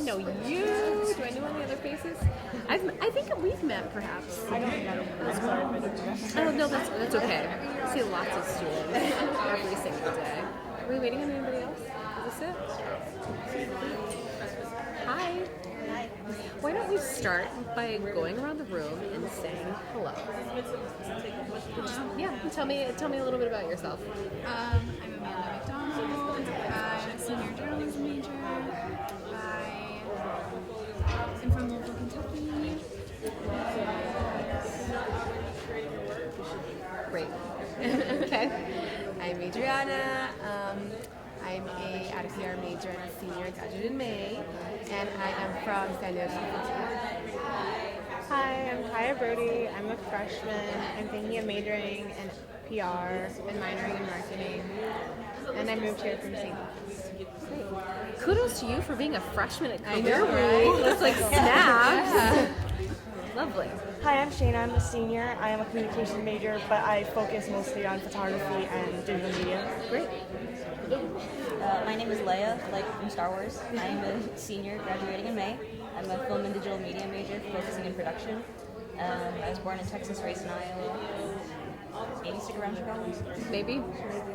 know you. Do I know any other faces? I think we've met, perhaps. I don't think I'm sorry if I didn't know. Oh, no, that's okay. I see lots of students every single day. Are we waiting on anybody else? Is this it? Hi. Hi. Why don't we start by going around the room and saying hello? Yeah, tell me a little bit about yourself. I'm Amanda McDonald. I'm a senior journalism major. I am from Louisville, Kentucky. Great. Okay. I'm Adriana. I'm a out-of-PR major and a senior, graduated in May, and I am from San Diego. Hi, I'm Kaya Brody. I'm a freshman. I'm thinking of majoring in PR and minoring in marketing. And I moved here from St. Louis. Kudos to you for being a freshman at I Career know, right? Week. That's like snaps. Lovely. Hi, I'm Shayna. I'm a senior. I am a communication major, but I focus mostly on photography and digital media. Great. My name is Leia, like from Star Wars. I am a senior graduating in May. I'm a film and digital media major focusing in production. I was born in Texas, raised in Iowa. Maybe stick around Chicago. Maybe?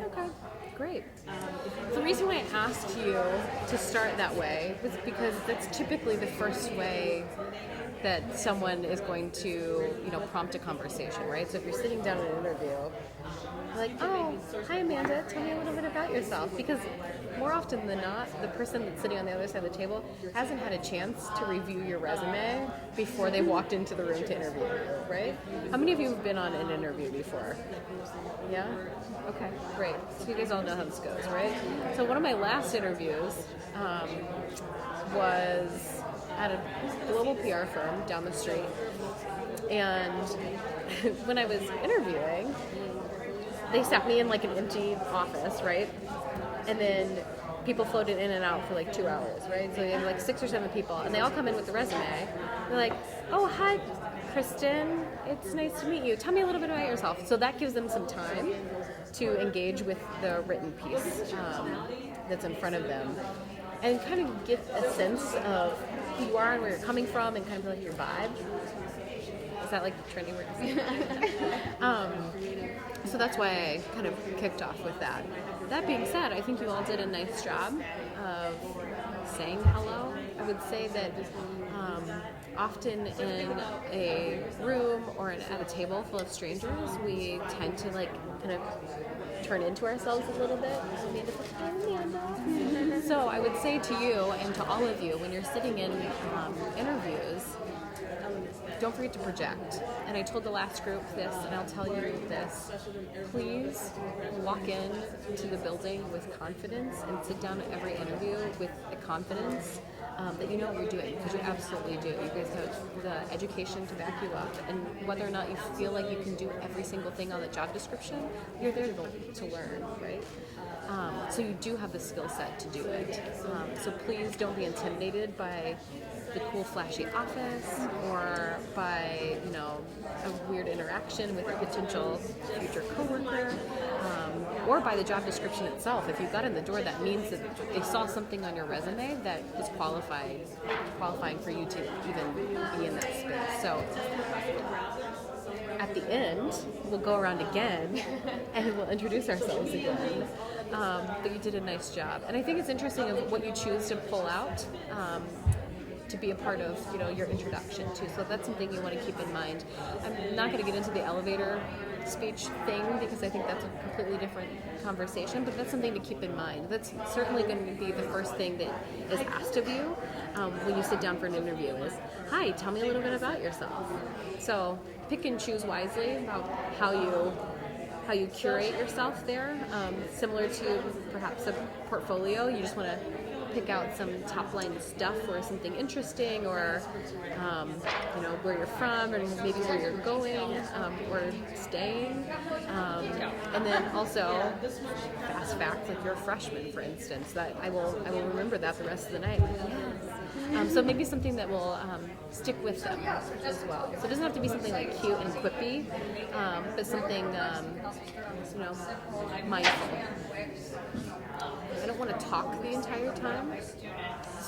Okay, great. The reason why I asked you to start that way was because that's typically the first way that someone is going to, prompt a conversation, right? So if you're sitting down in an interview, like, oh, hi Amanda, tell me a little bit about yourself. Because more often than not, the person that's sitting on the other side of the table hasn't had a chance to review your resume before they walked into the room to interview you, right? How many of you have been on an interview before? Yeah? Okay, great. So you guys all know how this goes, right? So one of my last interviews was at a global PR firm down the street. And when I was interviewing, they sat me in like an empty office, right? And then people floated in and out for like 2 hours, right? So they have like 6 or 7 people, and they all come in with the resume. They're like, oh, hi, Kristen. It's nice to meet you. Tell me a little bit about yourself. So that gives them some time to engage with the written piece that's in front of them and kind of get a sense of who you are and where you're coming from and kind of like your vibe. Is that like the trendy word? So that's why I kind of kicked off with that. That being said, I think you all did a nice job of saying hello. I would say that often in a room or at a table full of strangers, we tend to like kind of turn into ourselves a little bit. So I would say to you and to all of you, when you're sitting in interviews, don't forget to project. And I told the last group this, and I'll tell you this. Please walk in to the building with confidence and sit down at every interview with the confidence that you know what you're doing, because you absolutely do. You guys have the education to back you up, and whether or not you feel like you can do every single thing on the job description, you're there to learn, right? So you do have the skill set to do it. So please don't be intimidated by the cool flashy office or by a weird interaction with a potential future coworker, or by the job description itself. If you got in the door, that means that they saw something on your resume that was qualifying for you to even be in that space. So at the end, we'll go around again and we'll introduce ourselves again. But you did a nice job. And I think it's interesting of what you choose to pull out to be a part of, your introduction too. So that's something you want to keep in mind. I'm not going to get into the elevator speech thing because I think that's a completely different conversation, but that's something to keep in mind. That's certainly going to be the first thing that is asked of you when you sit down for an interview is, hi, tell me a little bit about yourself. So pick and choose wisely about how you curate yourself there. Similar to perhaps a portfolio, you just want to pick out some top line stuff or something interesting, or where you're from, or maybe where you're going or staying, and then also fast facts like you're a freshman, for instance. That I will remember that the rest of the night. Yes. So maybe something that will stick with them as well. So it doesn't have to be something like cute and quippy, but something mindful. I don't want to talk the entire time,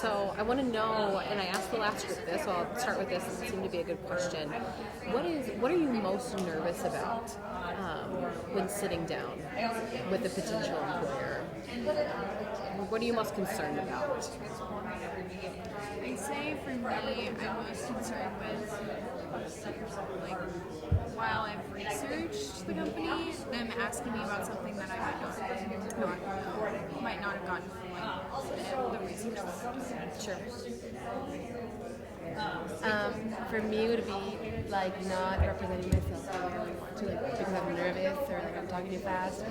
So I want to know, and I asked the last group this, so I'll start with this. It seemed to be a good question. What are you most nervous about when sitting down with a potential employer? What are you most concerned about? I'd say for me, I'm most concerned with, like, while I've researched the company, them asking me about something that I might not have gotten from the research that I've done. Sure. For me, it would be like not representing myself to like because I'm nervous or like I'm talking too fast.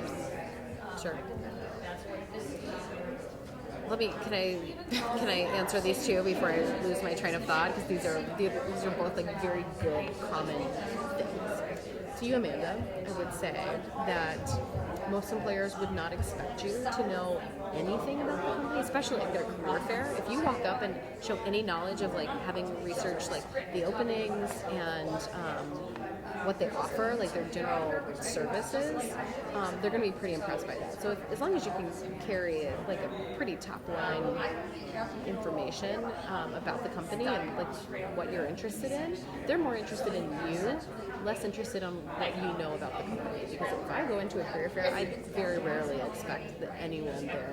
Sure. Can I answer these two before I lose my train of thought? Because these are both like very good common things. To you, Amanda, I would say that most employers would not expect you to know anything about the company, especially like their career fair. If you walk up and show any knowledge of like having researched like the openings and what they offer, like their general services, they're going to be pretty impressed by that. So as long as you can carry like a pretty top line information about the company and like what you're interested in, they're more interested in you, less interested on what you know about the company. Because if I go into a career fair, I very rarely expect that anyone there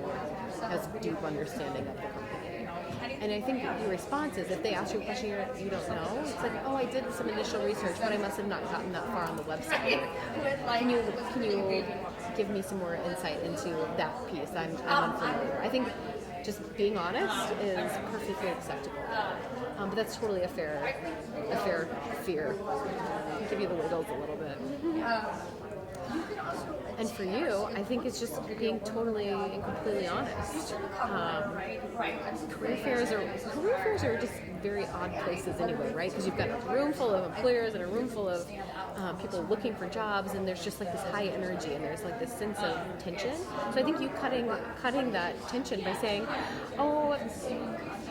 has deep understanding of the company. And I think your response is, if they ask you a question you don't know, it's like, oh, I did some initial research, but I must have not gotten that far on the website. Can you give me some more insight into that piece? I'm unfamiliar. I think just being honest is perfectly acceptable. But that's totally a fair fear. I'll give you the wiggles a little bit. And for you, I think it's just being totally and completely honest. Career fairs are just very odd places anyway, right? Because you've got a room full of employers and a room full of people looking for jobs, and there's just like this high energy, and there's like this sense of tension. So I think you cutting that tension by saying, "Oh,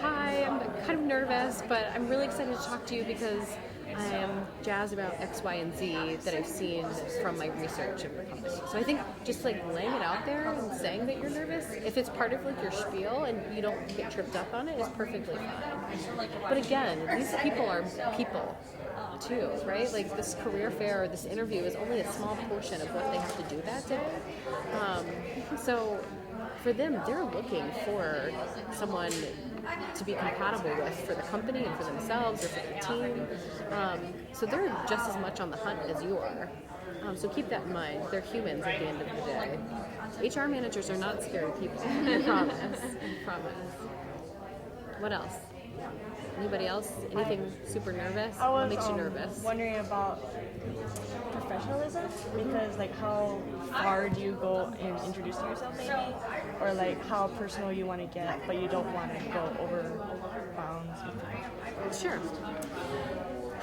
hi, I'm kind of nervous, but I'm really excited to talk to you because I am jazzed about X, Y, and Z that I've seen from my research of the company." So I think just like laying it out there and saying that you're nervous, if it's part of like your spiel and you don't get tripped up on it, is perfectly fine. But again, these people are people too, right? Like this career fair or this interview is only a small portion of what they have to do that day. So for them, they're looking for someone to be compatible with for the company and for themselves or for the team. So they're just as much on the hunt as you are. So keep that in mind. They're humans at the end of the day. HR managers are not scary people. I promise. I promise. What else? Anybody else? Anything super nervous? What makes you nervous? Wondering about professionalism, because like how far do you go in introducing yourself maybe, or like how personal you want to get but you don't want to go over bounds. Sure.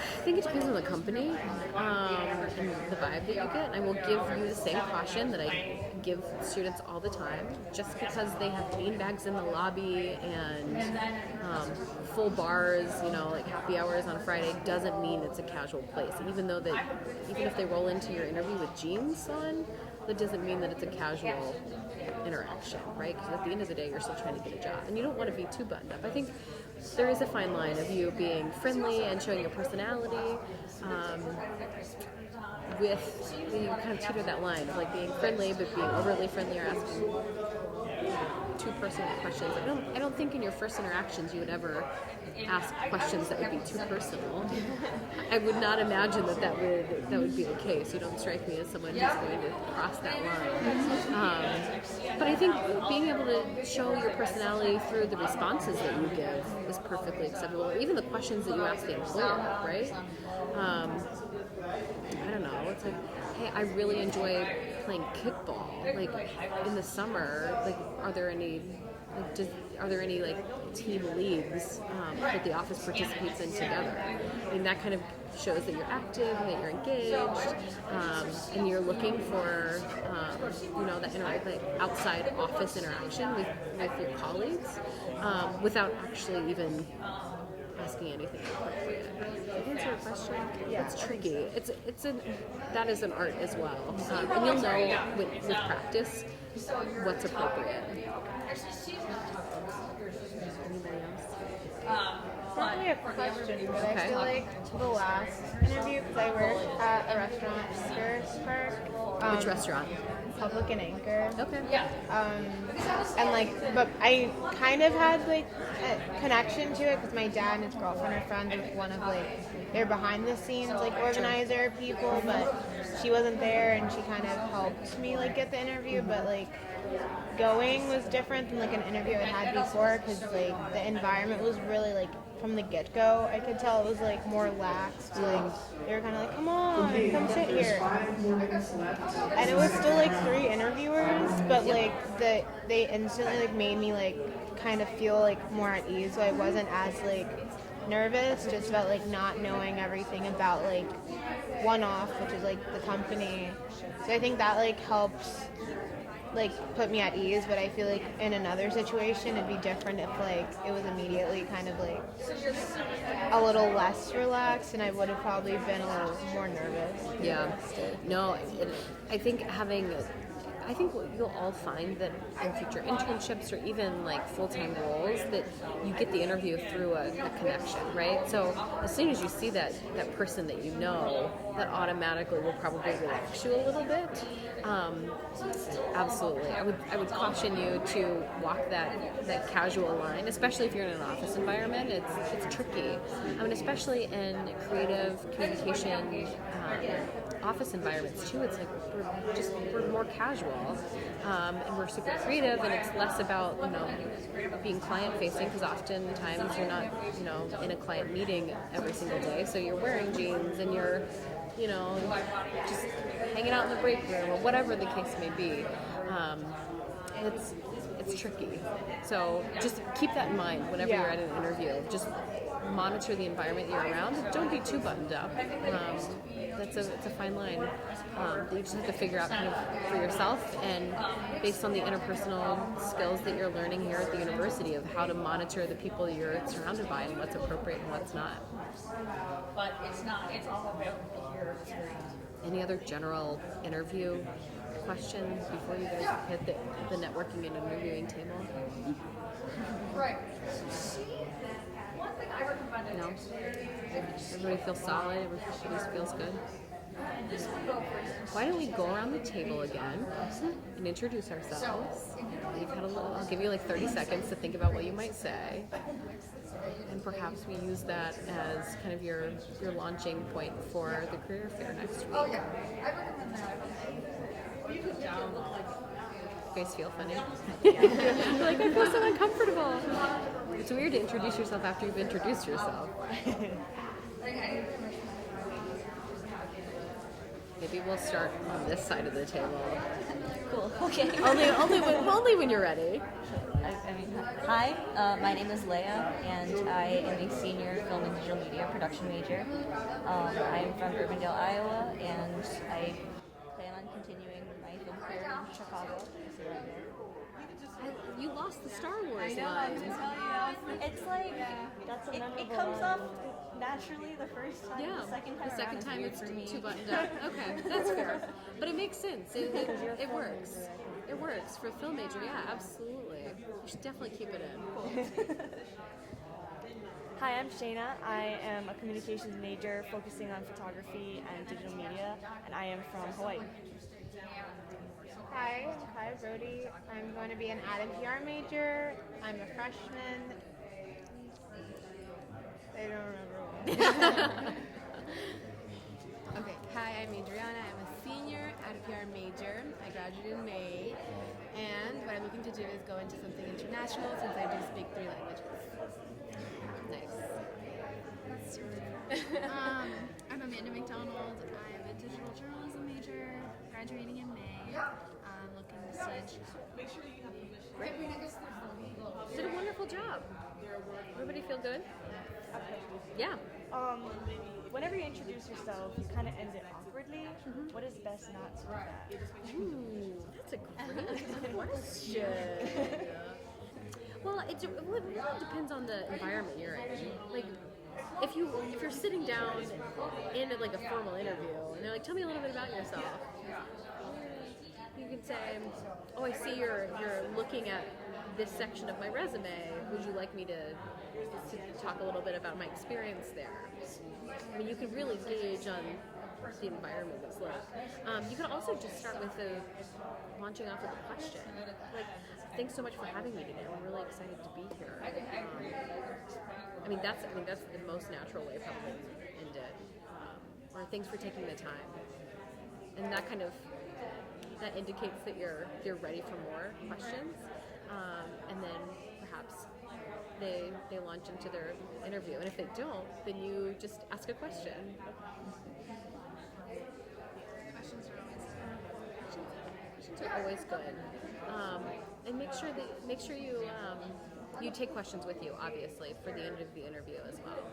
I think it depends on the company and the vibe that you get. I will give you the same caution that I give students all the time. Just because they have bean bags in the lobby and full bars, like happy hours on Friday, doesn't mean it's a casual place. Even if they roll into your interview with jeans on, that doesn't mean that it's a casual interaction, right? Because at the end of the day, you're still trying to get a job, and you don't want to be too buttoned up. I think there is a fine line of you being friendly and showing your personality, with you kind of teeter that line of like being friendly but being overly friendly or asking too personal questions. I don't think in your first interactions you would ever ask questions that would be too personal. I would not imagine that would be the case. You don't strike me as someone who's going to cross that line. But I think being able to show your personality through the responses that you give is perfectly acceptable. Even the questions that you ask the employer, right? I don't know. It's like, hey, I really enjoy playing kickball. Like in the summer, like are there any team leagues that the office participates in together? I mean, that kind of shows that you're active, that you're engaged, and you're looking for that outside office interaction with your colleagues without actually even asking anything appropriate. Did I answer your question? Yeah. It's tricky. That is an art as well. And you'll know with practice what's appropriate. Anybody else? It's not really a question, but I Okay. feel like the last interview, because I work at a restaurant in Anchor Park. Which restaurant? Public and Anchor. Okay. And like, but I kind of had like a connection to it because my dad and his girlfriend are friends with one of like their behind the scenes like organizer people, but she wasn't there and she kind of helped me like get the interview, but like going was different than like an interview I had before because like the environment was really like from the get-go I could tell it was like more lax, like they were kind of like come on, come sit here, and it was still like 3 interviewers, but like they instantly like made me like kind of feel like more at ease, so I wasn't as like nervous just about like not knowing everything about like One-Off, which is like the company, so I think that like helps like put me at ease, but I feel like in another situation it'd be different if like it was immediately kind of like a little less relaxed and I would have probably been a little more nervous. Yeah. No, I think I think what you'll all find that in future internships or even like full-time roles that you get the interview through a connection, right? So as soon as you see that person that you know, that automatically will probably relax you a little bit. Absolutely. I would caution you to walk that casual line, especially if you're in an office environment. It's tricky. I mean, especially in creative communication office environments too. It's like we're more casual, and we're super creative, and it's less about being client facing because oftentimes you're not in a client meeting every single day, so you're wearing jeans and you're just hanging out in the break room or whatever the case may be. It's tricky. So just keep that in mind whenever you're at an interview. Just monitor the environment you're around. Don't be too buttoned up. It's a fine line that you just have to figure out kind of for yourself and based on the interpersonal skills that you're learning here at the university of how to monitor the people you're surrounded by and what's appropriate and what's not. But it's not. It's all about your experience. Any other general interview questions before you guys hit the networking and interviewing table? Right. One thing I recommend. No? Everybody feels solid? Everybody feels good? Why don't we go around the table again and introduce ourselves? You've had I'll give you like 30 seconds to think about what you might say. And perhaps we use that as kind of your launching point for the career fair next week. Oh yeah, I recommend that. You guys feel funny? You're like, I feel so uncomfortable. It's weird to introduce yourself after you've introduced yourself. Maybe we'll start on this side of the table. Cool. Okay. Only when you're ready. Hi, my name is Leia, and I am a senior film and digital media production major. I am from Urbandale, Iowa, and I plan on continuing my film career in Chicago. You lost the Star Wars line. It's like it comes off naturally the first time. Yeah, The second time it's weird for me. too buttoned up. Okay, that's fair. But it makes sense. It works. It works for a film major. Yeah, absolutely. You should definitely keep it in. Hi, I'm Shayna. I am a communications major focusing on photography and digital media, and I am from Hawaii. Hi, Brody. I'm going to be an ad and PR major. I'm a freshman. I don't remember. Okay, hi, I'm Adriana. I'm a senior at a PR major. I graduated in May, and what I'm looking to do is go into something international since I do speak 3 languages. I'm Amanda McDonald. I'm a digital journalism major, graduating in May. Looking to see Great. Did a wonderful job. Everybody feel good? Yeah. Whenever you introduce yourself, you kind of end it awkwardly. What is best not to do that? Ooh, that's a great question. Well, it really depends on the environment you're in. Like, if you're sitting down in like a formal interview and they're like, "Tell me a little bit about yourself," you can say, "Oh, I see you're looking at this section of my resume. Would you like me to talk a little bit about my experience there?" I mean, you can really gauge on what the environment is like. You can also just start with launching off with a question. Like, thanks so much for having me today. I'm really excited to be here. I mean, that's the most natural way probably to end it. Or thanks for taking the time. And that indicates that you're ready for more questions. And then perhaps they launch into their interview. And if they don't, then you just ask a question. Questions are always good. And make sure you take questions with you, obviously, for the end of the interview as well.